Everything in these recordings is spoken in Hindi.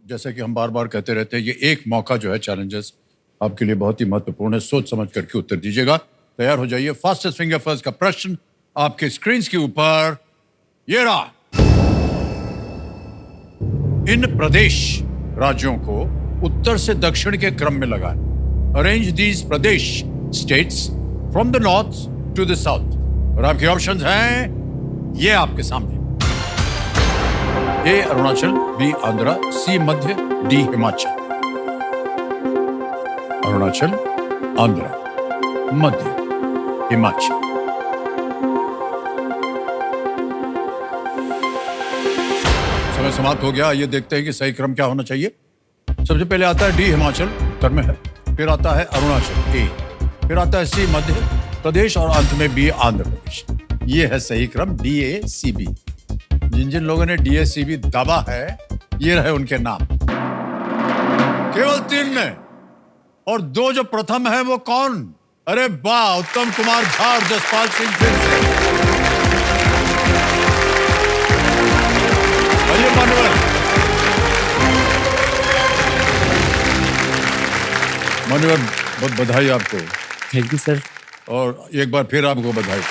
जैसा कि हम बार बार कहते रहते हैं, ये एक मौका जो है चैलेंजर्स आपके लिए बहुत ही महत्वपूर्ण है। सोच समझ करके उत्तर दीजिएगा। तैयार हो जाइए। फास्टेस्ट फिंगर फर्स्ट का प्रश्न आपके स्क्रीन के ऊपर ये रहा। इन प्रदेश राज्यों को उत्तर से दक्षिण के क्रम में लगाएं। अरेंज दीज प्रदेश states from the north to the south. और आपके ऑप्शंस हैं ये आपके सामने। A Arunachal, B Andhra, C Madhya, D Himachal. Arunachal, Andhra, Madhya, Himachal. समय समाप्त हो गया। ये देखते हैं कि सही क्रम क्या होना चाहिए। सबसे पहले आता है डी हिमाचल, उत्तर में है। फिर आता है अरुणाचल, ए। फिर आता है सी मध्य प्रदेश और अंत में बी आंध्र प्रदेश। ये है सही क्रम, डी ए सी बी। जिन जिन लोगों ने डी ए सी बी दबा है, ये रहे उनके नाम। केवल 3 में, और 2 जो प्रथम है वो कौन? अरे वाह, उत्तम कुमार झा और जसपाल सिंह फिर से। आइए मान्यवर। मान्यवर, बहुत बधाई आपको। Thank you sir. और एक बार फिर आपको बधाई।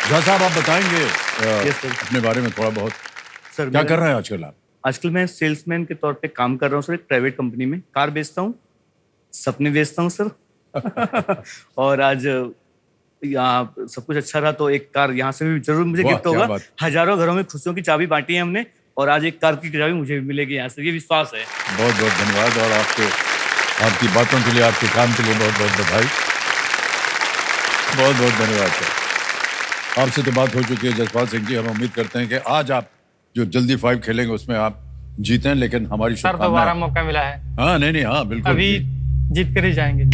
झा साहब, आप बताएंगे अपने बारे में थोड़ा बहुत? सर, क्या कर रहे हैं आजकल आप? आजकल मैं सेल्समैन के तौर पे काम कर रहा हूँ सर, एक प्राइवेट कंपनी में। कार बेचता हूँ, सपने बेचता हूँ सर। और आज यहाँ सब कुछ अच्छा रहा तो एक कार यहाँ से भी जरूर मुझे गिफ्ट होगा। हजारों घरों में खुशियों की चाबी बांटी है हमने, और आज एक कार की चाबी मुझे भी मिलेगी यहाँ से, ये विश्वास है। बहुत बहुत धन्यवाद। और आपकी बातों के लिए, आपके काम के लिए बहुत बहुत बधाई। बहुत बहुत धन्यवाद सर। आपसे तो बात हो चुकी है जसपाल सिंह जी। हम उम्मीद करते हैं कि आज आप जो जल्दी 5 खेलेंगे उसमें आप जीतें, लेकिन हमारी सर दोबारा मौका मिला है। हाँ, नहीं, हाँ बिल्कुल, अभी जीत कर ही जाएंगे।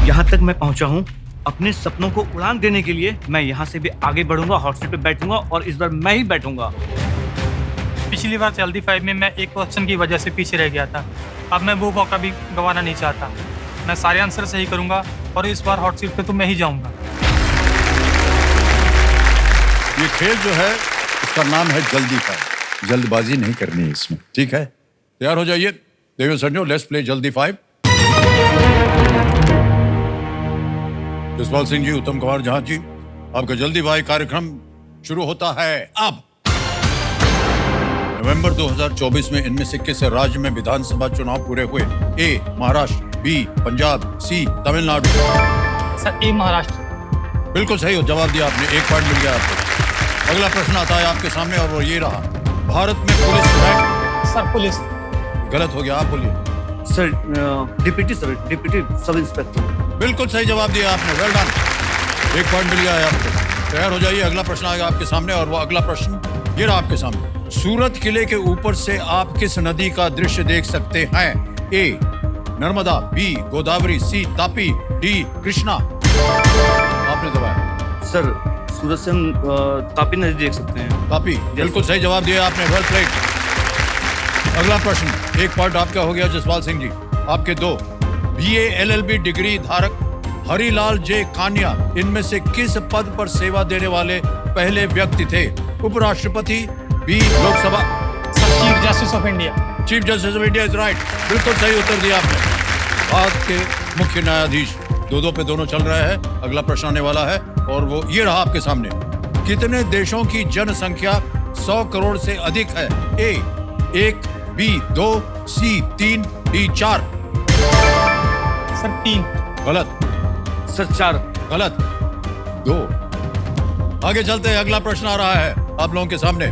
यहाँ तक मैं पहुँचा हूँ, अपने सपनों को उड़ान देने के लिए मैं यहाँ से भी आगे बढ़ूंगा, हॉट सीट पे बैठूंगा, और इस बार मैं ही बैठूंगा। पिछली बार जल्दी 5 में मैं एक क्वेश्चन की वजह से पीछे रह गया था। अब मैं वो मौका भी गंवाना नहीं चाहता। मैं सारे आंसर सही करूंगा और इस बार हॉट सीट पे तो मैं ही जाऊंगा। ये खेल जो है इसका नाम है जल्दी 5। जल्दबाजी नहीं करनी है इसमें, ठीक है? तैयार हो जाइए देवियों सज्जनों, लेट्स प्ले जल्दी 5। जसपाल सिंह जी, उत्तम कुमार झा जी, आपका जल्दी 5 कार्यक्रम शुरू होता है अब। नवंबर 2024 में इनमें से किस राज्य में विधानसभा चुनाव पूरे हुए? ए महाराष्ट्र, बी पंजाब, सी तमिलनाडु। सर ए महाराष्ट्र। बिल्कुल सही हो जवाब दिया आपने, 1 पॉइंट मिल गया आपको। अगला प्रश्न आता है आपके सामने और वो ये रहा। भारत में पुलिस रैंक? Sir police. गलत हो गया, आप बोलिए। Sir deputy sub inspector. बिल्कुल सही जवाब दिया आपने, वेल डन। 1 पॉइंट मिल गया है आपको। तैयार हो जाइए, अगला प्रश्न आएगा आपके सामने और वो अगला प्रश्न ये रहा आपके सामने। सूरत किले के ऊपर से आप किस नदी का दृश्य देख सकते हैं? ए नर्मदा, बी गोदावरी, सी तापी, डी कृष्णा। आपने दबाया। सर सूरत से हम तापी नदी देख सकते हैं। तापी, बिल्कुल सही जवाब दिया आपने, वेल प्लेड। अगला प्रश्न, 1 पॉइंट आपका हो गया जसपाल सिंह जी। आपके 2। BA LLB डिग्री धारक हरिलाल जे कान्या इनमें से किस पद पर सेवा देने वाले पहले व्यक्ति थे? उपराष्ट्रपति, B Lok Sabha. Sir chief justice of India. Chief justice of India is right. बिल्कुल सही उत्तर दिया आपने। भारत के मुख्य न्यायाधीश 2-2 पे दोनों चल रहे हैं। अगला प्रश्न आने वाला है और वो ये रहा आपके सामने। कितने देशों की जनसंख्या 100 करोड़ से अधिक है? ए 1, बी 2, सी 3, डी 4। सर 3। गलत। सर 4। गलत। 2। आगे चलते हैं, अगला प्रश्न आ रहा है आप लोगों के सामने।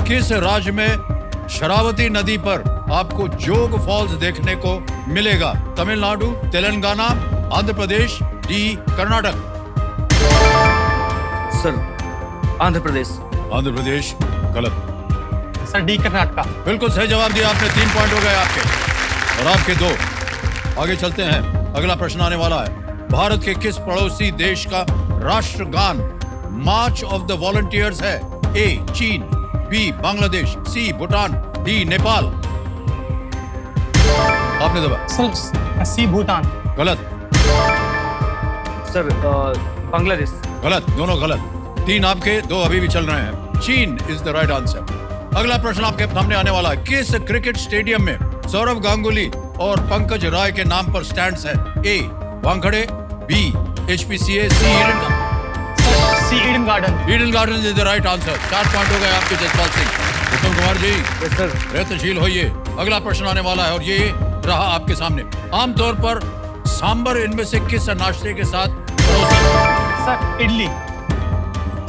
किस राज्य में शरावती नदी पर आपको जोग फॉल्स देखने को मिलेगा? तमिलनाडु, तेलंगाना, आंध्र प्रदेश, डी कर्नाटक। सर आंध्र प्रदेश। आंध्र प्रदेश गलत। Sir D Karnataka. बिल्कुल सही जवाब दिया आपने, 3 पॉइंट हो गए आपके और आपके 2। आगे चलते हैं, अगला प्रश्न आने वाला है। भारत के किस पड़ोसी देश का राष्ट्रगान मार्च ऑफ द वॉलंटियर्स है? ए चीन, बी बांग्लादेश, सी भूटान, डी नेपाल। आपने दबा। सर सी भूटान। गलत। सर बांग्लादेश। गलत, दोनों गलत। 3 आपके, 2 अभी भी चल रहे हैं। चीन इज द राइट आंसर। अगला प्रश्न आपके सामने आने वाला है। किस क्रिकेट स्टेडियम में सौरव गांगुली और पंकज राय के नाम पर स्टैंड्स हैं? A Wankhede, B HPCA, C Eden Garden. Eden Garden is the right answer. 4 point हो गए आपके जसपाल सिंह। उत्तम कुमार जी यस सर। प्रयत्नशील होइए। अगला प्रश्न आने वाला है और ये रहा आपके सामने। आमतौर पर सांबर इनमें से किस नाश्ते के साथ परोसा? सर इडली।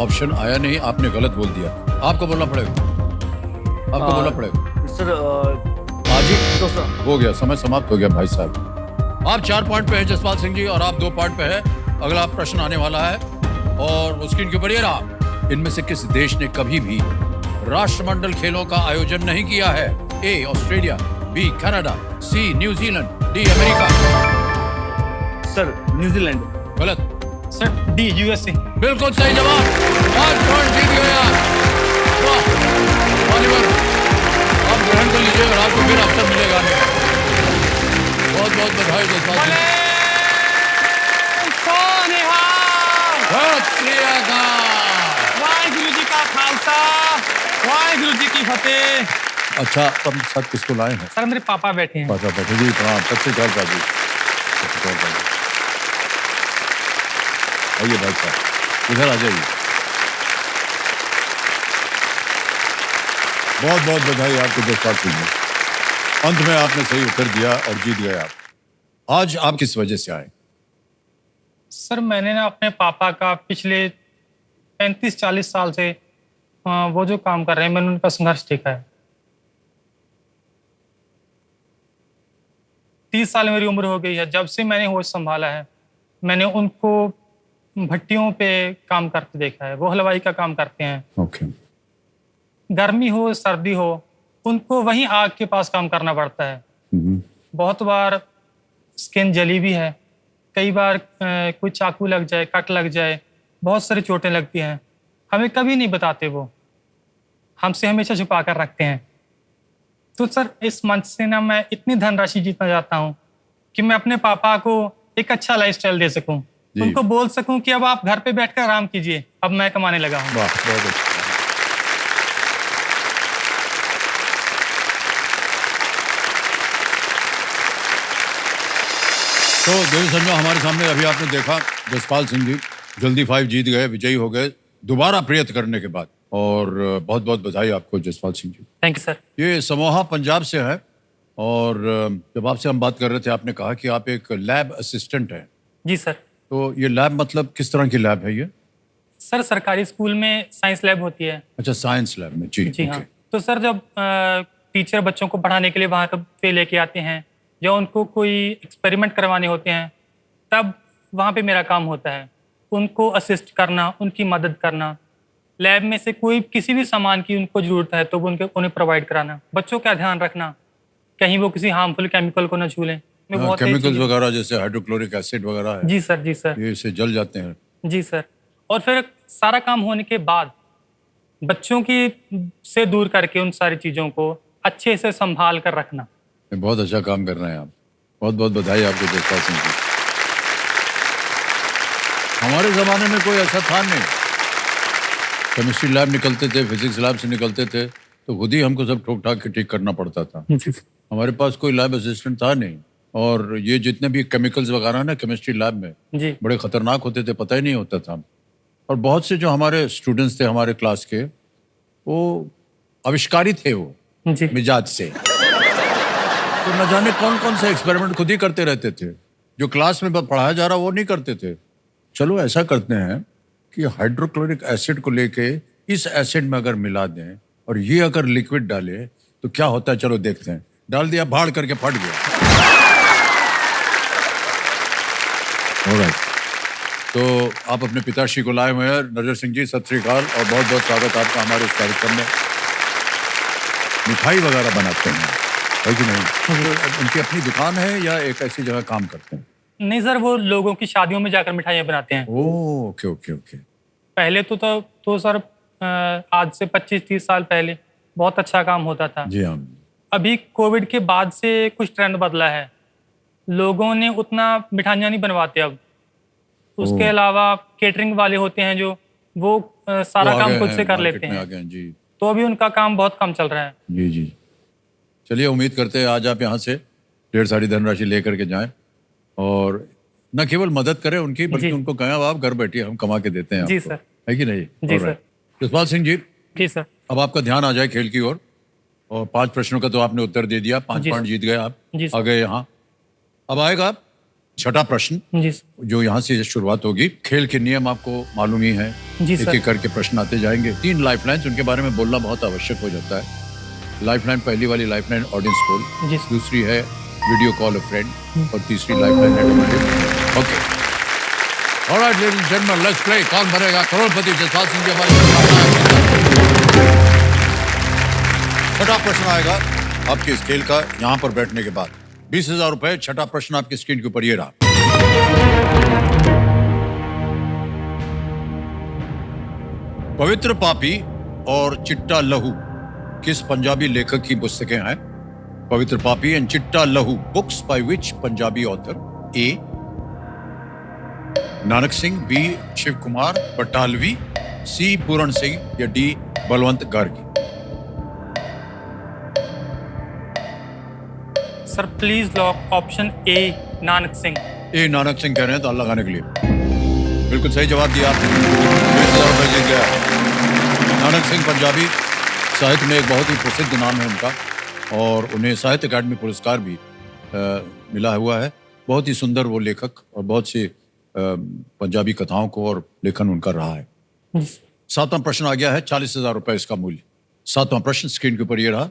ऑप्शन आया नहीं, आपने गलत बोल दिया। आपको बोलना पड़ेगा, आपको बोलना पड़ेगा सर आज ही। डोसा। हो गया, समय समाप्त हो गया भाई साहब। आप 4 पॉइंट पे हैं जसपाल सिंह जी और आप 2 पॉइंट पे हैं। अगला प्रश्न आने वाला है और स्क्रीन के ऊपर ये रहा। इनमें से किस देश ने कभी भी राष्ट्रमंडल खेलों का आयोजन नहीं किया है? A Australia, B Canada, C New Zealand, D America. Sir New Zealand. गलत। Sir D USA. बिल्कुल सही जवाब। 5 पॉइंट जीत गए आप। वाह ऑलिवर, आप ग्रहण कर लीजिए और आपको फिर अवसर मिलेगा। बहुत बहुत बधाई जसपाल सिंह। सत श्री अकाल। वाहिगुरु जी का खालसा, वाहिगुरु जी की फतेह। अच्छा, तुम साथ किसको लाए हैं? सर मेरे पापा बैठे हैं। पापा बैठे जी, प्रणाम। सबसे ख्याल बाजी, सबसे ख्याल बाजी। आइए भाई साहब, इधर आ जाइए। बहुत बहुत बधाई आपको जसपाल सिंह जी। अंत में आपने सही उत्तर दिया और जीत गए आप। आज आप किस वजह से आए? सर मैंने ना अपने पापा का पिछले 35-40 साल से वो जो काम कर रहे हैं, मैंने उनका संघर्ष देखा है। 30 साल मेरी उम्र हो गई है जब से मैंने होश संभाला है। मैंने उनको भट्टियों पे काम करते देखा है। वो हलवाई का काम करते हैं। ओके। गर्मी हो सर्दी हो, उनको वहीं आग के पास काम करना पड़ता है। बहुत बार स्किन जली भी है, कई बार कोई चाकू लग जाए, कट लग जाए, बहुत सारी चोटें लगती हैं। हमें कभी नहीं बताते, वो हमसे हमेशा छुपा कर रखते हैं। तो सर इस मंच से ना मैं इतनी धनराशि जीतना चाहता हूँ कि मैं अपने पापा को एक अच्छा लाइफस्टाइल दे सकूं, उनको बोल सकूं कि अब आप घर पे बैठकर आराम कीजिए, अब मैं कमाने लगा हूँ। वाह, बहुत अच्छा। तो देवी संजो, हमारे सामने अभी आपने देखा जसपाल सिंह जी जल्दी 5 जीत गए, विजयी हो गए दोबारा प्रयत्न करने के बाद। और बहुत बहुत बधाई आपको Jaspal Singh ji. Thank you sir. ये समोहा पंजाब से है और जब आपसे हम बात कर रहे थे आपने कहा कि आप एक लैब असिस्टेंट हैं। जी सर। तो ये लैब मतलब किस तरह की लैब है ये? सर सरकारी स्कूल में साइंस लैब होती है। अच्छा, साइंस लैब में। जी जी हाँ। तो सर जब टीचर बच्चों को पढ़ाने के लिए वहाँ पे लेके आते हैं या उनको कोई एक्सपेरिमेंट करवाने होते हैं, तब वहाँ पे मेरा काम होता है उनको असिस्ट करना, उनकी मदद करना। लैब में से कोई किसी भी सामान की उनको ज़रूरत है तो वो उन्हें प्रोवाइड कराना, बच्चों का ध्यान रखना, कहीं वो किसी हार्मफुल केमिकल को न छू लें। केमिकल्स वगैरह जैसे हाइड्रोक्लोरिक एसिड वगैरह है। जी सर, जी सर। ये इससे जल जाते हैं। जी सर। और फिर सारा काम होने के बाद बच्चों की से दूर करके उन सारी चीज़ों को अच्छे से संभाल कर रखना। बहुत अच्छा काम कर रहे हैं आप। बहुत बहुत बधाई आपको जसपाल सिंह जी। हमारे ज़माने में कोई ऐसा था नहीं। केमिस्ट्री लैब निकलते थे, फिजिक्स लैब से निकलते थे तो खुद ही हमको सब ठोक ठाक के ठीक करना पड़ता था। हमारे पास कोई लैब असिस्टेंट था नहीं। और ये जितने भी केमिकल्स वगैरह ना केमिस्ट्री लैब में जी बड़े खतरनाक होते थे, पता ही नहीं होता था। और बहुत से जो हमारे स्टूडेंट्स थे हमारे क्लास के, वो आविष्कारी थे वो जी मिजाज से। तो न जाने कौन कौन से एक्सपेरिमेंट खुद ही करते रहते थे, जो क्लास में पढ़ाया जा रहा वो नहीं करते थे। चलो ऐसा करते हैं कि हाइड्रोक्लोरिक एसिड को लेके इस एसिड में अगर मिला दें और ये अगर लिक्विड डाले तो क्या होता है, चलो देखते हैं। डाल दिया, भाड़ करके फट गया। ऑलराइट, तो आप अपने पिताश्री को लाए हुए हैं। नजर सिंह जी सत श्री अकाल और बहुत बहुत स्वागत आपका हमारे इस कार्यक्रम में। मिठाई वगैरह बनाते हैं है कि नहीं? तो उनकी अपनी दुकान है या एक ऐसी जगह काम करते हैं? नहीं सर, वो लोगों की शादियों में जाकर मिठाइयाँ बनाते हैं। ओह, ओके ओके ओके। पहले तो सर आज से 25-30 साल पहले बहुत अच्छा काम होता था। जी हाँ। अभी कोविड के बाद से कुछ ट्रेंड बदला है, लोगों ने उतना मिठाइयाँ नहीं बनवाते अब। उसके अलावा केटरिंग वाले होते हैं जो वो सारा वो काम आगे खुद हैं, से कर मार्केट लेते में हैं, आ गए हैं, जी तो अभी उनका काम बहुत कम चल रहा है। जी जी। चलिए उम्मीद करते हैं आज आप यहाँ से ढेर सारी धनराशि लेकर के जाएं और न केवल मदद करें उनकी बल्कि जी। उनको कहें अब आप घर बैठिए, हम कमा के देते हैं जी आपको। सर। है कि नहीं? जी All right. सर। जसपाल सिंह जी, जी सर। अब आपका ध्यान आ जाए खेल की ओर और 5 प्रश्नों का तो आपने उत्तर दे दिया, 5 जी पॉइंट सर। जीत गए आप, जी सर। आ गए यहाँ। अब आएगा छठा प्रश्न जी सर। जो यहाँ से शुरुआत होगी। खेल के नियम आपको मालूम ही है, जी एक सर। एक करके प्रश्न आते जाएंगे। 3 लाइफलाइंस, उनके बारे में बोलना बहुत आवश्यक हो जाता है। लाइफलाइन, पहली वाली लाइफलाइन ऑडियंस पोल, जी सर। दूसरी है वीडियो कॉल अ फ्रेंड और तीसरी lifeline net. Okay, alright ladies and gentleman, let's play. कौन बनेगा करोड़पति? जसपाल सिंह जी हमारे साथ। छठा प्रश्न आएगा आपके इस खेल का यहाँ पर बैठने के बाद। 20,000 रुपए। छठा प्रश्न आपकी स्क्रीन के ऊपर ये रहा। पवित्र पापी और चिट्टा लहू किस पंजाबी लेखक की पुस्तकें हैं? पवित्र पापी and Chitta Lahu, books by which Punjabi author? A Nanak Singh, B Shiv Kumar Batalvi, C Puran Singh या D Balwant Gargi? Sir please lock option A Nanak Singh. A Nanak Singh कह रहे हैं ताला लगाने के लिए। बिल्कुल सही जवाब दिया आपने, 20,000 रुपए जीत गया। नानक सिंह पंजाबी साहित्य में एक बहुत ही प्रसिद्ध नाम है उनका और उन्हें साहित्य अकादमी पुरस्कार भी मिला हुआ है। बहुत ही सुंदर वो लेखक और बहुत सी पंजाबी कथाओं को और लेखन उनका रहा है। 7वां प्रश्न आ गया है, 40,000 रुपए इसका मूल्य। 7वां प्रश्न स्क्रीन के ऊपर ये रहा।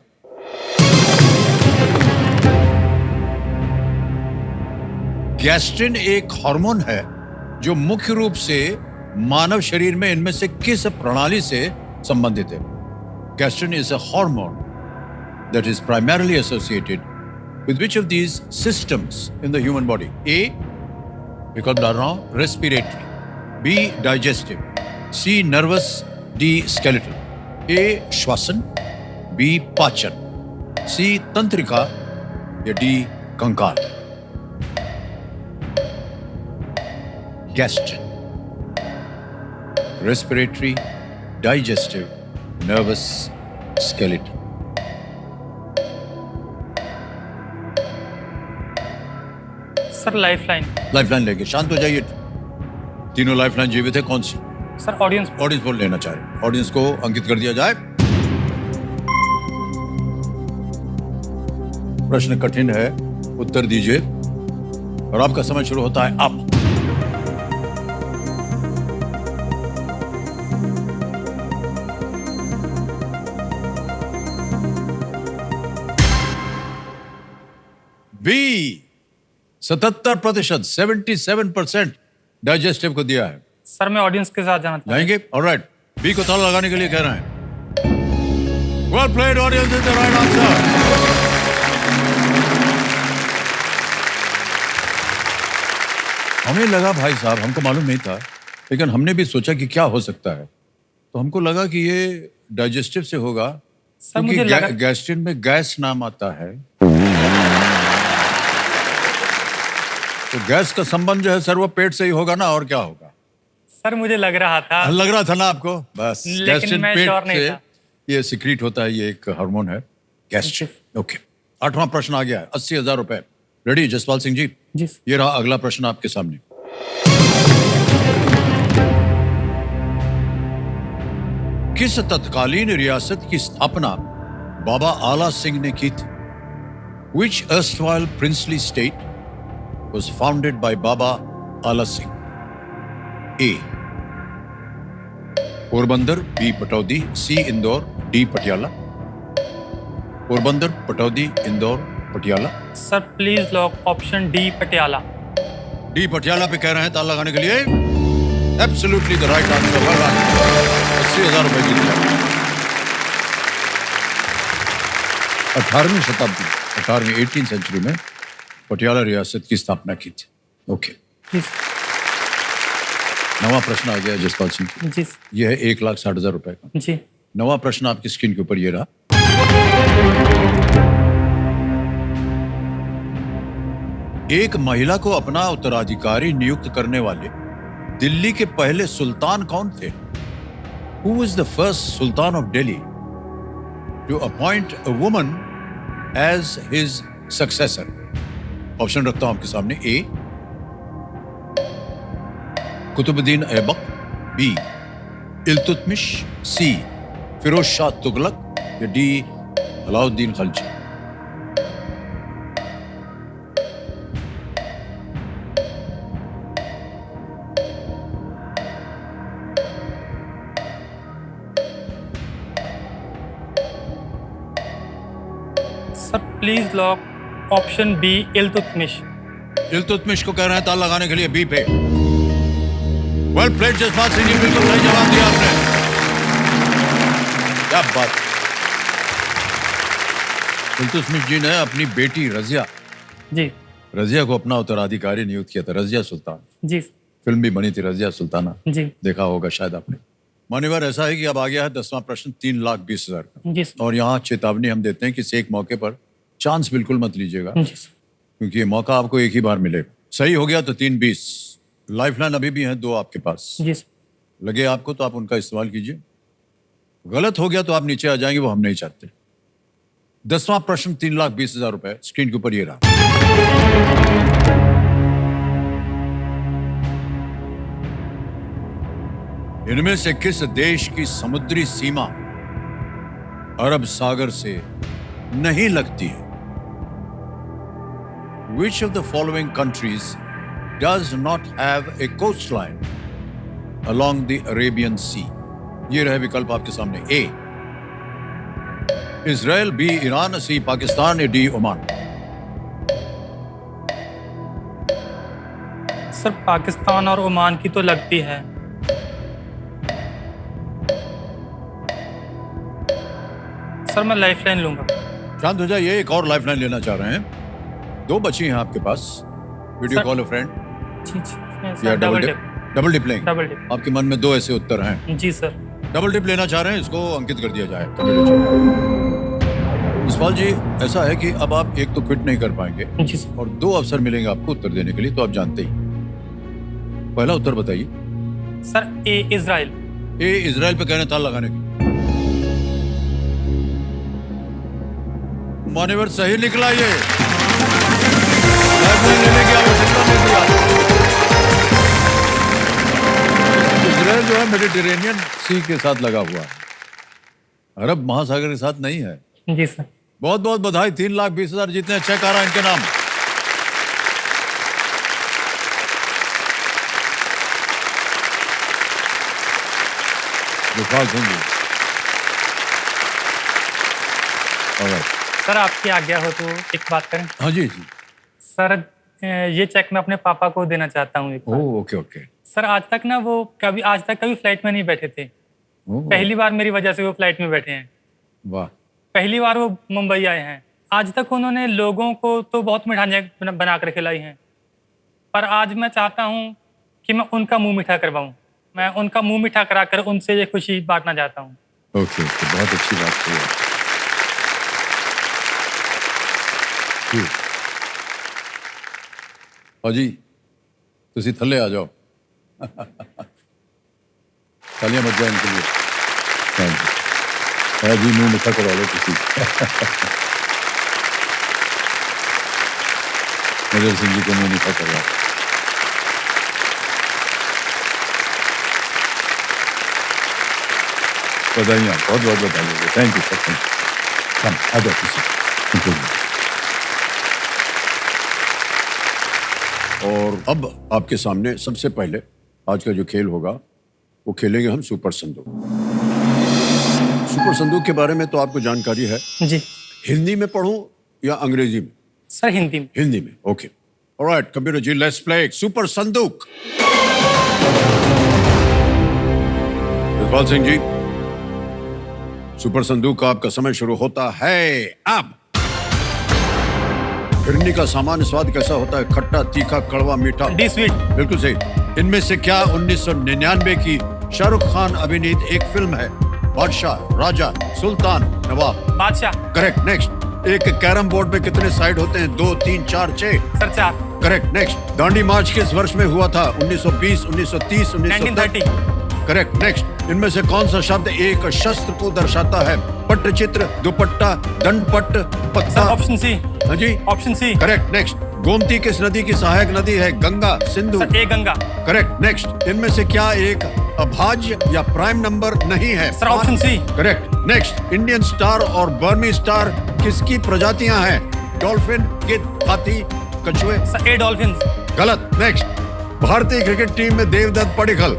गैस्ट्रिन एक हार्मोन है जो मुख्य रूप से मानव शरीर में इनमें से किस प्रणाली से संबंधित है? Gastrin is a hormone that is primarily associated with which of these systems in the human body? A, विकल्प डाल रहा हूं, respiratory, B, digestive, C, nervous, D, skeletal. A, श्वसन, B, पाचन, C, तंत्रिका या D, कंकाल? Gastrin, respiratory, digestive, nervous, skeletal. Sir lifeline. Lifeline लेके शांत हो जाइए। तीनों लाइफलाइन जीवित है, कौन सी? Sir audience. ऑडियंस पोल लेना चाह रहे, ऑडियंस को अंकित कर दिया जाए। प्रश्न कठिन है, उत्तर दीजिए और आपका समय शुरू होता है अब। बी 77%, 77% डाइजेस्टिव को दिया है। सर मैं ऑडियंस के साथ जाना चाहता हूं। जाएंगे? ऑलराइट, बी को ताला लगाने के लिए कह रहे हैं। Well played, audience is the right answer. हमें लगा भाई साहब, हमको मालूम नहीं था, लेकिन हमने भी सोचा कि क्या हो सकता है, तो हमको लगा कि ये डाइजेस्टिव से होगा सर क्योंकि मुझे लगा गैस्ट्रिन में गैस नाम आता है, तो गैस का संबंध जो है सर वो पेट से ही होगा ना, और क्या होगा? सर मुझे लग रहा था। लग रहा था ना आपको? बस लेकिन गैस्ट्रिन मैं पेट श्योर नहीं से था। ये सिक्रीट होता है, ये एक हार्मोन है गैस्ट्रिन। ओके, 8वां प्रश्न आ गया है, 80,000 रुपए। रेडी जसपाल सिंह जी? जी ये रहा अगला प्रश्न आपके सामने। किस तत्कालीन रियासत की स्थापना बाबा आला सिंह ने की थी? Which erstwhile princely state was founded by Baba Ala Singh? A, Porbandar, B, Pataudi, C, Indore, D, Patiala? Porbandar, Pataudi, Indore, Patiala? Sir please lock option D Patiala. D Patiala पे कह रहे हैं ताला लगाने के लिए। Absolutely the right answer. 80,000 रुपए जीत गए। 18वीं शताब्दी, 18वीं सेंचुरी में पटियाला रियासत की स्थापना की थी। ओके, जी 9वां प्रश्न आ गया जसपाल सिंह। जी यह है 1,60,000 रुपए का। जी 9वां प्रश्न आपकी स्क्रीन के ऊपर ये रहा। एक महिला को अपना उत्तराधिकारी नियुक्त करने वाले दिल्ली के पहले सुल्तान कौन थे? Who was the first Sultan of Delhi to appoint a woman as his successor? Option रखता हूं आपके सामने. A Qutbuddin Aibak, B Iltutmish, C Firoz Shah Tughlaq या D Alauddin Khalji. Sir please lock option B Iltutmish. Iltutmish को कह रहे हैं ताल लगाने के लिए बी पे. वेल प्लेड जसपाल सिंह जी, बिल्कुल सही जवाब दिया आपने. क्या बात. इल्तुतमिश जी ने अपनी बेटी रजिया जी को अपना उत्तराधिकारी नियुक्त किया था. रजिया सुल्तान. जी फिल्म भी बनी थी रजिया सुल्ताना. जी देखा होगा शायद आपने. मान्यवर, ऐसा है कि अब आ गया है 10वां प्रश्न 3,20,000 का. जी सर. और यहाँ चेतावनी हम देते हैं कि एक मौके पर चांस बिल्कुल मत लीजिएगा, जी सर. क्योंकि ये मौका आपको एक ही बार मिलेगा. सही हो गया तो 3,20. लाइफलाइन अभी भी है 2 आपके पास. जी सर. लगे आपको तो आप उनका इस्तेमाल कीजिए. गलत हो गया तो आप नीचे आ जाएंगे, वो हम नहीं चाहते. 10वां प्रश्न 3,20,000 रुपए स्क्रीन के ऊपर ये रहा. इनमें से किस देश की समुद्री सीमा अरब सागर से नहीं लगती है? Which of the following countries does not have a coastline along the Arabian Sea? ये रहे विकल्प आपके सामने. ए इजराइल, बी ईरान, सी पाकिस्तान या डी ओमान. सर पाकिस्तान और ओमान की तो लगती है. सर मैं लाइफलाइन लूंगा. शांत हो जाइए. एक और लाइफलाइन लेना चाह रहे हैं. 2 बची हैं आपके पास. Video sir- call a friend जी जी या sir. Double dip. Double dip लेंगे. Double dip. आपके मन में 2 ऐसे उत्तर हैं. जी सर. डबल डिप लेना चाह रहे हैं, इसको अंकित कर दिया जाए. इस्पाल जी, ऐसा है कि अब आप एक तो क्विट नहीं कर पाएंगे जी सर. और 2 अवसर मिलेंगे आपको उत्तर देने के लिए, तो आप जानते ही. पहला उत्तर बताइए. सर ए इजराइल. ए इजराइल पे कह रहे हैं ताल लगाने की. मान्यवर सही निकला ये. लाइफलाइन लेने की आवश्यकता नहीं थी आपको. इजराइल जो है मेडिटेरेनियन सी के साथ लगा हुआ है, अरब महासागर के साथ नहीं है. जी सर. बहुत बहुत बधाई. 3,20,000 जीतने हैं. चेक आ रहा है इनके नाम. जसपाल सिंह जी. Alright. सर आपकी आज्ञा हो तो एक बात करें. हाँ जी जी. सर ये चेक मैं अपने पापा को देना चाहता हूँ एक बार. Oh okay okay. सर आज तक ना वो आज तक कभी फ्लाइट में नहीं बैठे थे. ओह, पहली बार मेरी वजह से वो फ्लाइट में बैठे हैं. वाह. पहली बार वो मुंबई आए हैं. आज तक उन्होंने लोगों को तो बहुत मिठाइयाँ बना कर खिलाई हैं, पर आज मैं चाहता हूँ कि मैं उनका मुंह मीठा करवाऊँ. मैं उनका मुंह मीठा कराकर उनसे ये खुशी बांटना चाहता हूँ. Okay okay. बहुत अच्छी बात कही आप. ठीक. जी तुसी थल्ले आ जाओ. तालियां बज जाए इनके लिए. हाँ जी. हाँ जी, मुंह मीठा करवा लो किसी. नजर सिंह जी को मुंह मीठा करवा. बधाइयाँ. बहुत बहुत बधाइयाँ. Thank you sir. Thank you. आ जाओ किसी. और अब आपके सामने सबसे पहले आज का जो खेल होगा वो खेलेंगे हम सुपर संदूक. सुपर संदूक के बारे में तो आपको जानकारी है. जी हिंदी में पढ़ूं या अंग्रेजी में? सर हिंदी में. हिंदी में. Okay. Alright computer ji, let's play super Sandook. Jaspal Singh ji, super संदूक का आपका समय शुरू होता है अब. हिरनी का सामान्य स्वाद कैसा होता है? खट्टा, तीखा, कड़वा, मीठा? D sweet. बिल्कुल सही. इनमें से क्या 1999 की शाहरुख खान अभिनीत एक फिल्म है? बादशाह, राजा, सुल्तान, नवाब? बादशाह. करेक्ट. नेक्स्ट. एक कैरम बोर्ड में कितने साइड होते हैं? 2, 3, 4, 6? Sir 4. Correct next. Dandi March किस वर्ष में हुआ था? 1920, 1930, 1930। Correct next. इनमें से कौन सा शब्द एक शस्त्र को दर्शाता है? पट्टचित्र, दुपट्टा, दंडपट्ट, पत्ता। Option C. हाँ जी, option C. Correct next. Gomti किस नदी की सहायक नदी है? Ganga, Sindhu. Sir A Ganga. Correct next. इनमें से क्या एक अभाज्य या प्राइम नंबर नहीं है? Sir option C. Correct next. Indian star और बर्मी स्टार किसकी प्रजातियां हैं? डॉल्फिन, गिद्ध, हाथी, कछुए। सर ए डॉल्फिन। गलत नेक्स्ट। भारतीय क्रिकेट टीम में देवदत्त पडिक्कल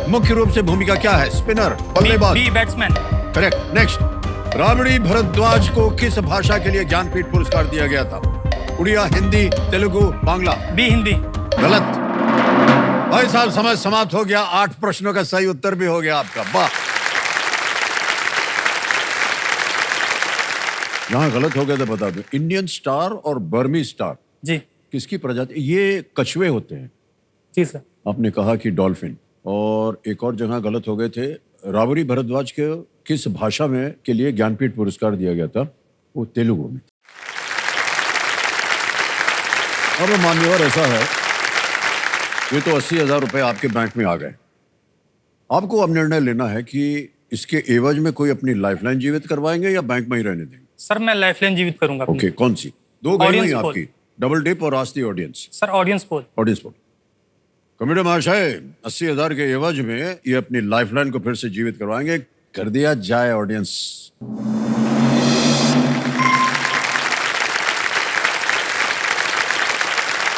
मुख्य रूप से भूमिका क्या है? स्पिनर, बल्लेबाज। B batsman. Correct next. Rabri Bhardwaj को किस भाषा के लिए ज्ञानपीठ पुरस्कार दिया गया था? उड़िया, हिंदी, तेलुगु, बांग्ला। बी हिंदी। गलत। भाई साहब समय समाप्त हो गया। 8 प्रश्नों का सही उत्तर भी हो गया आपका। वाह। यहाँ गलत हो गया तो बता दो। इंडियन स्टार और बर्मी स्टार जी किसकी प्रजाति? ये कछुए होते हैं। जी सर। आपने कहा कि डॉल्फिन। और एक और जगह गलत हो गए थे। राबड़ी भारद्वाज के किस भाषा में के लिए ज्ञानपीठ पुरस्कार दिया गया था? वो तेलुगु में। अब मान्यवर ऐसा है, ये तो 80,000 रुपए आपके बैंक में आ गए। आपको अब निर्णय लेना है कि इसके एवज में कोई अपनी लाइफलाइन जीवित करवाएंगे या बैंक में ही रहने देंगे। सर मैं लाइफलाइन जीवित करूंगा अपनी। ओके, कौन सी? 2 गई Audience हुई poll। आपकी। डबल डिप और ask the audience. Sir audience poll. Audience pole. Committee महाशय, 80,000 के एवज में ये अपनी लाइफलाइन को फिर से जीवित करवाएंगे। कर दिया जाए ऑडियंस।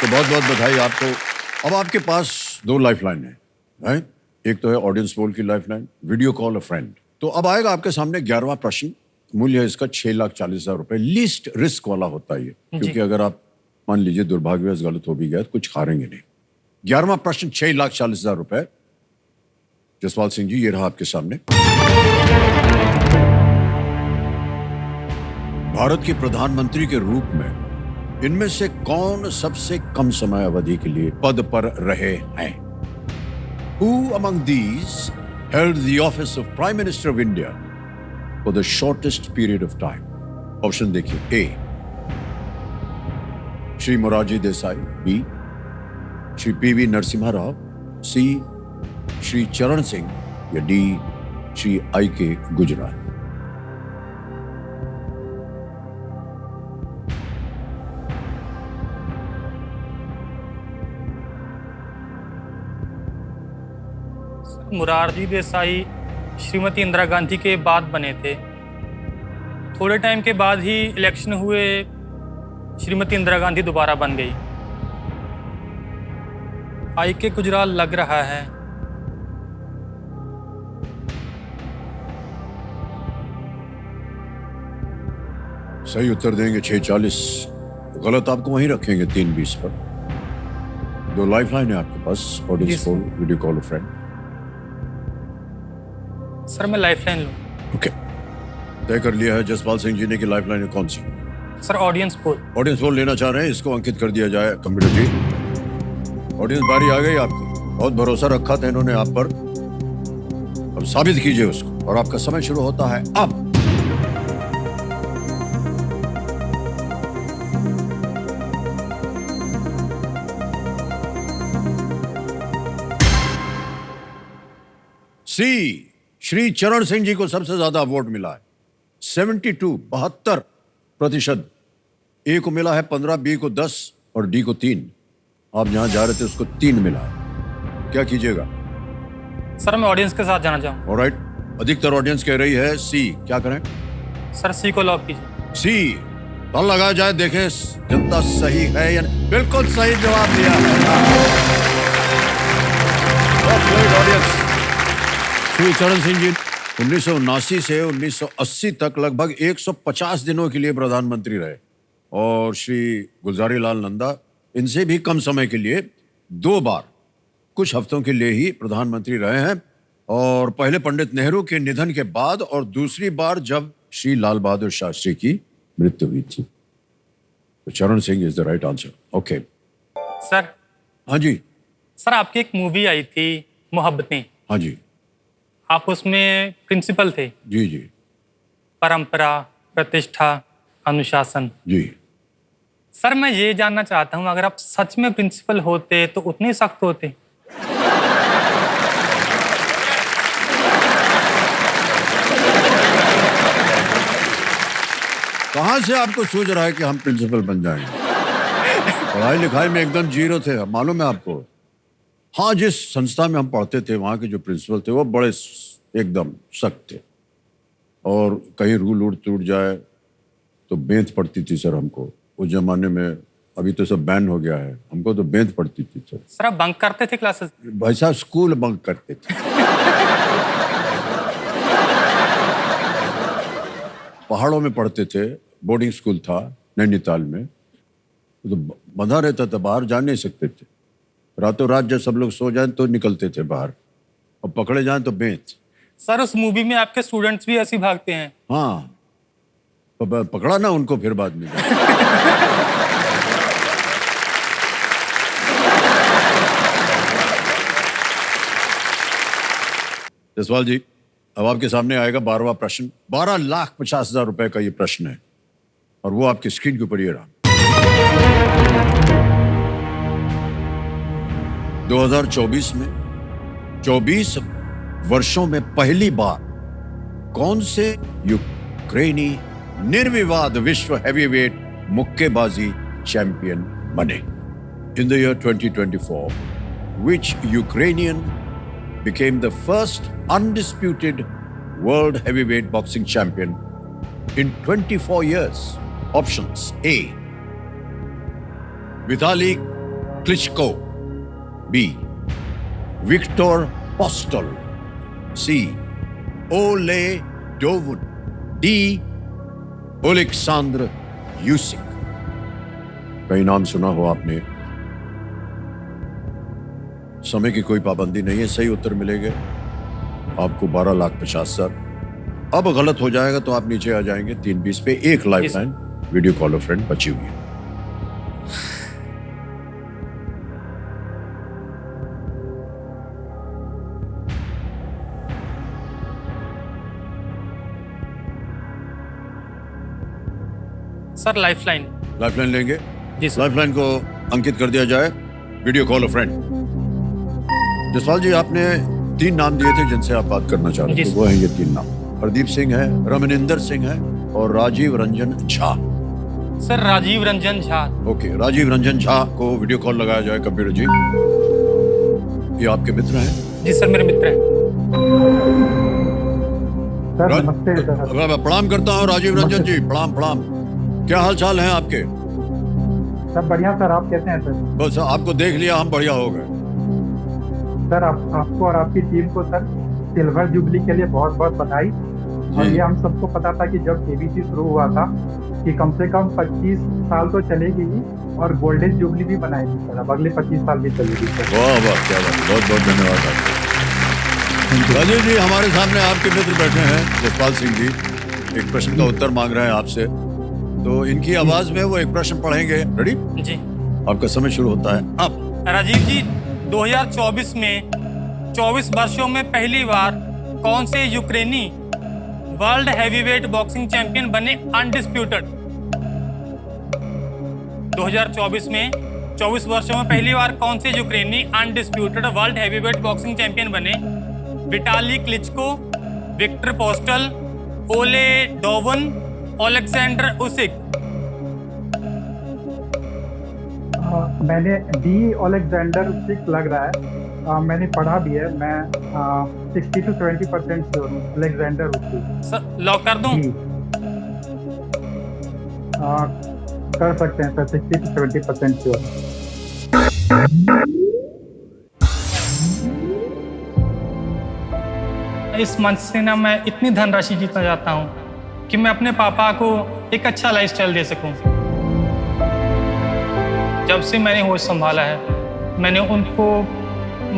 तो बहुत बहुत बधाई आपको। अब आपके पास 2 लाइफलाइन है? एक तो है ऑडियंस पोल की lifeline, video call a friend. तो अब आएगा आपके सामने 11वां प्रश्न। मूल्य है इसका 6,40,000 रुपए। लीस्ट रिस्क वाला होता है ये, क्योंकि अगर आप मान लीजिए दुर्भाग्यवश गलत हो भी गया तो कुछ हारेंगे नहीं। 11वां प्रश्न 6,40,000 रुपए। जसपाल सिंह जी, ये रहा आपके सामने। भारत के प्रधानमंत्री के रूप में इनमें से कौन सबसे कम समय अवधि के लिए पद पर रहे हैं? Who among these held the office of Prime Minister of India for the shortest period of time? Option देखिए। A, Shri Morarji Desai. B, Shri PV Narasimha Rao. C, Shri चरण सिंह। या D, श्री IK गुजराल। मुरारजी देसाई श्रीमती इंदिरा गांधी के बाद बने थे। थोड़े टाइम के बाद ही इलेक्शन हुए, श्रीमती इंदिरा गांधी दोबारा बन गई। IK गुजराल लग रहा है। सही उत्तर देंगे 6,40। गलत आपको वहीं रखेंगे 3,20 पर। 2 लाइफलाइन है आपके पास, audience poll, video call a friend. Sir मैं लाइफलाइन लूँ। ओके, तय कर लिया है जसपाल सिंह जी ने कि लाइफलाइन कौन सी? Sir audience poll. Audience poll लेना चाह रहे हैं, इसको अंकित कर दिया जाए कंप्यूटर जी। ऑडियंस बारी आ गई आपकी। बहुत भरोसा रखा था इन्होंने आप पर, अब साबित कीजिए उसको। और आपका समय शुरू होता है अब। सी, श्री चरण सिंह जी को सबसे ज्यादा वोट मिला है 72% ए को मिला है 15, बी को 10 और डी को 3। आप जहां जा रहे थे उसको 3 मिला है। क्या कीजिएगा? सर मैं ऑडियंस के साथ जाना चाहूँ। ऑलराइट, अधिकतर ऑडियंस कह रही है सी। क्या करें? सर सी को लॉक कीजिए। सी। ताल लगाया जाए, देखें जनता सही है या नहीं। बिल्कुल सही जवाब दिया है ऑडियंस। श्री चरण सिंह जी 1979 से 1980 तक लगभग 150 दिनों के लिए प्रधानमंत्री रहे। और श्री गुलजारी लाल नंदा इनसे भी कम समय के लिए 2 बार कुछ हफ्तों के लिए ही प्रधानमंत्री रहे हैं। और पहले पंडित नेहरू के निधन के बाद और दूसरी बार जब श्री लाल बहादुर शास्त्री की मृत्यु हुई थी। तो चरण Singh is the right answer. Okay sir. हाँ जी। सर आपकी एक मूवी आई थी मोहब्बतें। हाँ जी। आप उसमें प्रिंसिपल थे। जी जी। परंपरा, प्रतिष्ठा, अनुशासन। जी। सर मैं ये जानना चाहता हूँ, अगर आप सच में प्रिंसिपल होते तो उतने सख्त होते? कहाँ से आपको सूझ रहा है कि हम प्रिंसिपल बन जाएंगे? पढ़ाई लिखाई में एकदम जीरो थे, मालूम है आपको। हाँ, जिस संस्था में हम पढ़ते थे वहाँ के जो प्रिंसिपल थे वो बड़े एकदम सख्त थे, और कहीं रूल वूल टूट जाए तो बेंत पड़ती थी सर हमको। उस जमाने में, अभी तो सब बैन हो गया है, हमको तो बेंत पड़ती थी सर। सर आप बंक करते थे क्लासेस? भाई साहब स्कूल बंक करते थे। पहाड़ों में पढ़ते थे, बोर्डिंग स्कूल था नैनीताल में, तो बंधा रहता था, बाहर जा नहीं सकते थे। रातों रात जब सब लोग सो जाए तो निकलते थे बाहर, और पकड़े जाएं तो बेंत। सर उस मूवी में आपके स्टूडेंट्स भी ऐसे ही भागते हैं? हाँ, तो पकड़ा ना उनको फिर बाद में। जसवाल जी, अब आपके सामने आएगा 12वां प्रश्न। 12,50,000 रुपए का ये प्रश्न है, और वो आपकी स्क्रीन के ऊपर ये रहा। 2024 में 24 वर्षों में पहली बार कौन से यूक्रेनी निर्विवाद विश्व हैवीवेट मुक्केबाजी चैंपियन बने? In the year 2024, which Ukrainian became the first undisputed world heavyweight boxing champion in 24 years? Options: A. Vitaly Klitschko, B. Viktor Postol, C. Ole Dovin, D. Oleksandr Usyk। कई नाम सुना हो आपने। समय की कोई पाबंदी नहीं है, सही उत्तर मिलेंगे आपको 12,50,000। अब गलत हो जाएगा तो आप नीचे आ जाएंगे 320 पे। एक लाइफलाइन वीडियो कॉल फ्रेंड बची हुई है। Sir lifeline. लाइफलाइन लेंगे जी सर। लाइफलाइन को अंकित कर दिया जाए वीडियो कॉल फ्रेंड। जसवाल जी, आपने 3 नाम दिए थे जिनसे आप बात करना चाह रहे थे, वो हैं ये 3 नाम। हरदीप सिंह है, रमनिंदर सिंह है, और राजीव रंजन झा। सर राजीव रंजन झा। ओके, राजीव रंजन झा को वीडियो कॉल लगाया जाए। कंप्यूटर जी, ये आपके मित्र हैं? जी सर, मेरे मित्र हैं। सर नमस्ते सर। मैं प्रणाम करता हूँ राजीव रंजन जी, प्रणाम प्रणाम। क्या हाल चाल है आपके? सब बढ़िया सर, आप कैसे हैं सर? बस आपको देख लिया हम बढ़िया हो गए। सर आपको और आपकी टीम को सर सिल्वर जुबली के लिए बहुत बहुत बधाई। और ये हम सबको पता था कि जब केबीसी शुरू हुआ था कि कम से कम 25 साल तो चलेगी ही, और गोल्डन जुबली भी बनाएगी सर। अब अगले 25 साल भी चलेगी सर। वाह वाह, क्या बात, बहुत बहुत धन्यवाद आपको। राजीव जी, हमारे सामने आपके मित्र बैठे हैं जसपाल सिंह जी, एक प्रश्न का उत्तर मांग रहे हैं आपसे, तो इनकी आवाज में वो एक प्रश्न पढ़ेंगे। रेडी जी। आपका समय शुरू होता है अब। राजीव जी, 2024 में 24 वर्षों में पहली बार कौन से यूक्रेनी वर्ल्ड हैवीवेट बॉक्सिंग चैंपियन बने अनडिस्प्यूटेड? 2024 में 24 वर्षों में पहली बार कौन से यूक्रेनी undisputed world heavyweight boxing champion बने? विटाली क्लिचको, विक्टर पोस्टल, ओले डोवन, ओलेक्सेंडर उसिक। मैंने डी ओलेक्जेंडर उसिक लग रहा है। मैंने पढ़ा भी है। मैं 60 to 70% श्योर हूँ ओलेक्जेंडर उसिक। सर लॉक कर दूं? कर सकते हैं सर, 60 to 70% श्योर। इस मंच से ना मैं इतनी धनराशि जीतना चाहता हूँ कि मैं अपने पापा को एक अच्छा लाइफस्टाइल दे सकूं। जब से मैंने होश संभाला है, मैंने उनको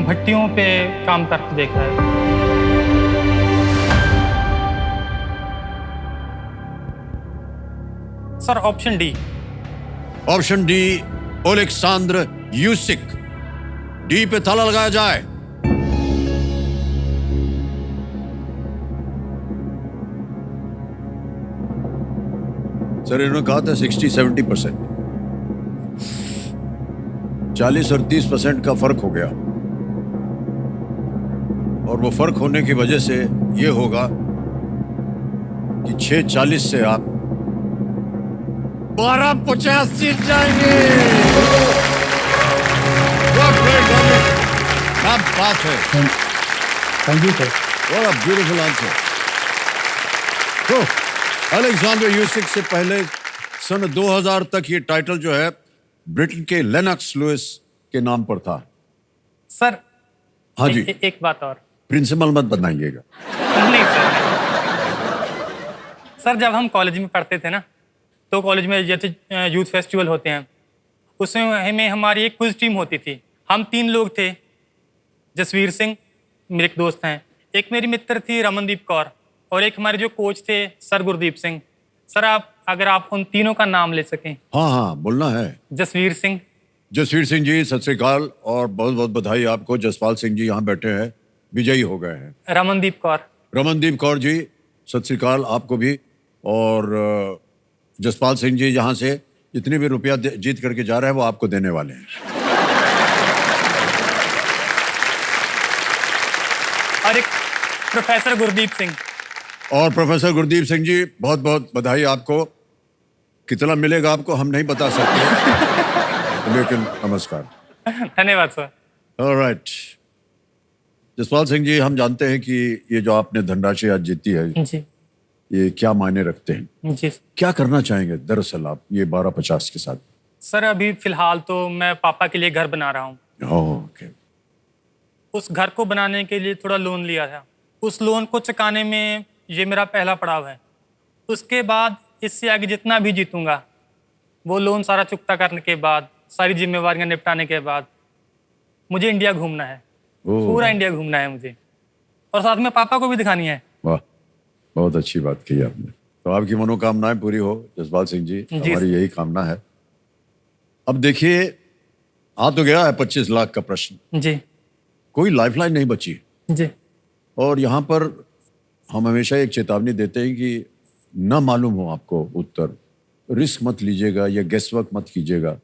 भट्टियों पे काम करते देखा है। Sir option D. Option D, Oleksandr Usyk. D पे ताला लगाया जाए। सर इन्होंने कहा था 60-70%। 40 और 30% का फर्क हो गया, और वो फर्क होने की वजह से ये होगा कि 6:40 से आप 12:50 जीत जाएंगे। What great moment! क्या बात है। Thank you sir. What a beautiful answer. तो अलेक्जेंडर यूसिक से पहले सन 2000 तक ये टाइटल जो है ब्रिटेन के लेनॉक्स लुइस के नाम पर था। सर हाँ जी, एक बात और। प्रिंसिपल मत बनाइएगा। नहीं सर। सर जब हम कॉलेज में पढ़ते थे ना, तो कॉलेज में जैसे यूथ फेस्टिवल होते हैं, उसमें हमें हमारी एक क्विज टीम होती थी। हम 3 लोग थे। जसवीर सिंह मेरे एक दोस्त हैं, एक मेरी मित्र थी रमनदीप कौर, और एक हमारे जो कोच थे सर गुरदीप सिंह। सर अगर आप उन तीनों का नाम ले सकें। हाँ हाँ, बोलना है। जसवीर सिंह। जसवीर सिंह जी, सत श्री अकाल और बहुत बहुत बधाई आपको। जसपाल सिंह जी यहाँ बैठे हैं, विजयी हो गए हैं। रमनदीप कौर। रमनदीप कौर जी, सत श्री अकाल आपको भी। और जसपाल सिंह जी यहाँ से जितने भी रुपया जीत करके जा रहे हैं वो आपको देने वाले हैं। और एक प्रोफेसर गुरदीप सिंह। और प्रोफेसर गुरदीप सिंह जी, बहुत बहुत बधाई आपको। कितना मिलेगा आपको हम नहीं बता सकते लेकिन नमस्कार। धन्यवाद सर। ऑलराइट जसपाल सिंह जी, हम जानते हैं कि ये जो आपने धनराशि आज जीती है, जी ये क्या मायने रखते हैं? जी क्या करना चाहेंगे दरअसल आप ये 1250 के साथ? सर अभी फिलहाल तो मैं पापा के लिए घर बना रहा हूँ। ओके। उस घर को बनाने के लिए थोड़ा लोन लिया था। उस लोन को चुकाने में ये मेरा पहला पड़ाव है। उसके बाद इससे आगे जितना भी जीतूंगा, वो लोन सारा चुकता करने के बाद, सारी जिम्मेवारियां निपटाने के बाद मुझे इंडिया घूमना है। पूरा इंडिया घूमना है मुझे, और साथ में पापा को भी दिखानी है। वाह, बहुत अच्छी बात की आपने। तो आपकी मनोकामनाएं पूरी हो जसपाल सिंह जी, हमारी यही कामना है। अब देखिए, आ तो गया है 25 लाख का प्रश्न। जी कोई लाइफलाइन नहीं बची। जी और यहाँ पर हम हमेशा एक चेतावनी देते हैं कि ना मालूम हो आपको उत्तर, रिस्क मत लीजिएगा या गेस वर्क मत कीजिएगा।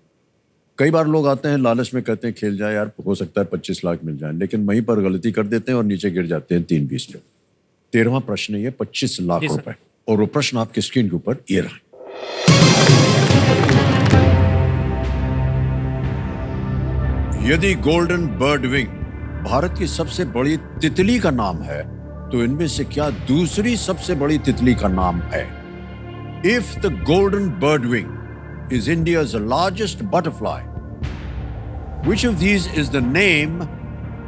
कई बार लोग आते हैं लालच में, कहते हैं खेल जाए यार, हो सकता है 25 लाख मिल जाए, लेकिन वहीं पर गलती कर देते हैं और नीचे गिर जाते हैं 3-20 पे। 13वां प्रश्न ये 25 लाख रुपए, और वो प्रश्न आपके स्क्रीन के ऊपर ये रहा। यदि गोल्डन बर्ड विंग भारत की सबसे बड़ी तितली का नाम है, तो इनमें से क्या दूसरी सबसे बड़ी तितली का नाम है? If the golden bird wing is India's largest butterfly, which of these is the name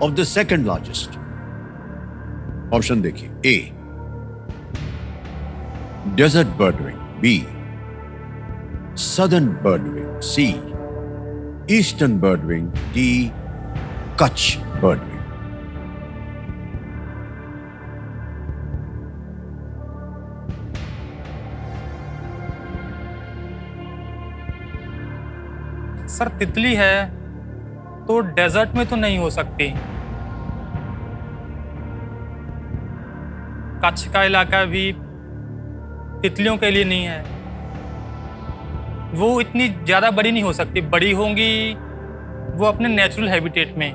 of the second largest? Option देखिए। A desert birdwing, B southern birdwing, C eastern birdwing, D Kutch birdwing. Sir तितली है तो डेजर्ट में तो नहीं हो सकती। कच्छ का इलाका भी तितलियों के लिए नहीं है। वो इतनी ज़्यादा बड़ी नहीं हो सकती। बड़ी होंगी वो अपने नेचुरल हैबिटेट में।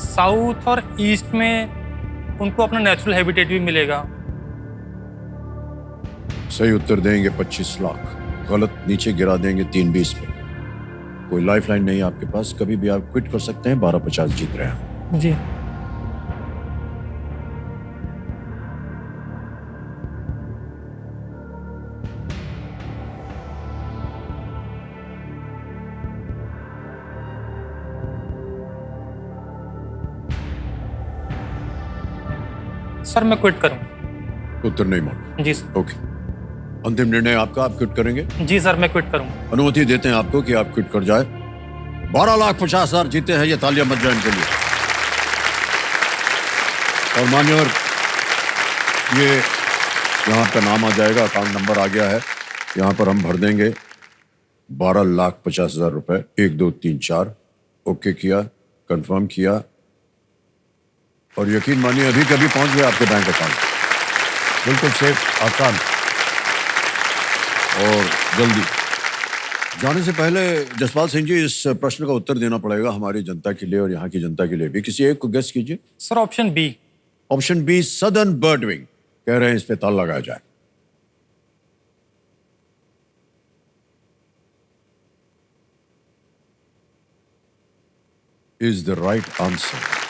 साउथ और ईस्ट में उनको अपना नेचुरल हैबिटेट भी मिलेगा। सही उत्तर देंगे 25 लाख, गलत नीचे गिरा देंगे 3-20 पे। कोई लाइफलाइन नहीं आपके पास, कभी भी आप क्विट कर सकते हैं। 1250 जीत रहे हैं जी। सर मैं क्विट करूं? उत्तर नहीं मानो? जी सर। ओके, अंतिम निर्णय आपका, आप क्विट करेंगे? जी सर मैं क्विट करूं। अनुमति देते हैं आपको कि आप क्विट कर जाए। 12,50,000 जीते हैं, ये तालियां बज जाए इनके लिए। और मान्यवर, ये यहाँ का नाम आ जाएगा, अकाउंट नंबर आ गया है, यहाँ पर हम भर देंगे 12,50,000 रुपए। 1 2 3 4 ओके किया, कंफर्म किया, और यकीन मानिए अभी कभी पहुंच गया आपके बैंक अकाउंट, बिल्कुल सेफ, आसान और जल्दी। जाने से पहले जसपाल सिंह जी, इस प्रश्न का उत्तर देना पड़ेगा हमारी जनता के लिए और यहाँ की जनता के लिए भी। किसी एक को गेस कीजिए। Sir option B. Option B, southern birdwing. कह रहे हैं इस पे ताला लगाया जाए। Is the right answer.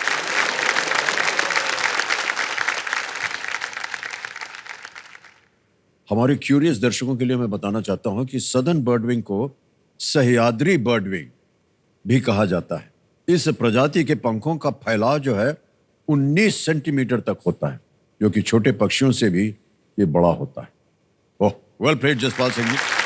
हमारे क्यूरियस दर्शकों के लिए मैं बताना चाहता हूं कि सदर्न बर्डविंग को सह्याद्री बर्डविंग भी कहा जाता है। इस प्रजाति के पंखों का फैलाव जो है 19 सेंटीमीटर तक होता है, जो कि छोटे पक्षियों से भी ये बड़ा होता है। ओह, वेल प्लेड जसपाल सिंह जी।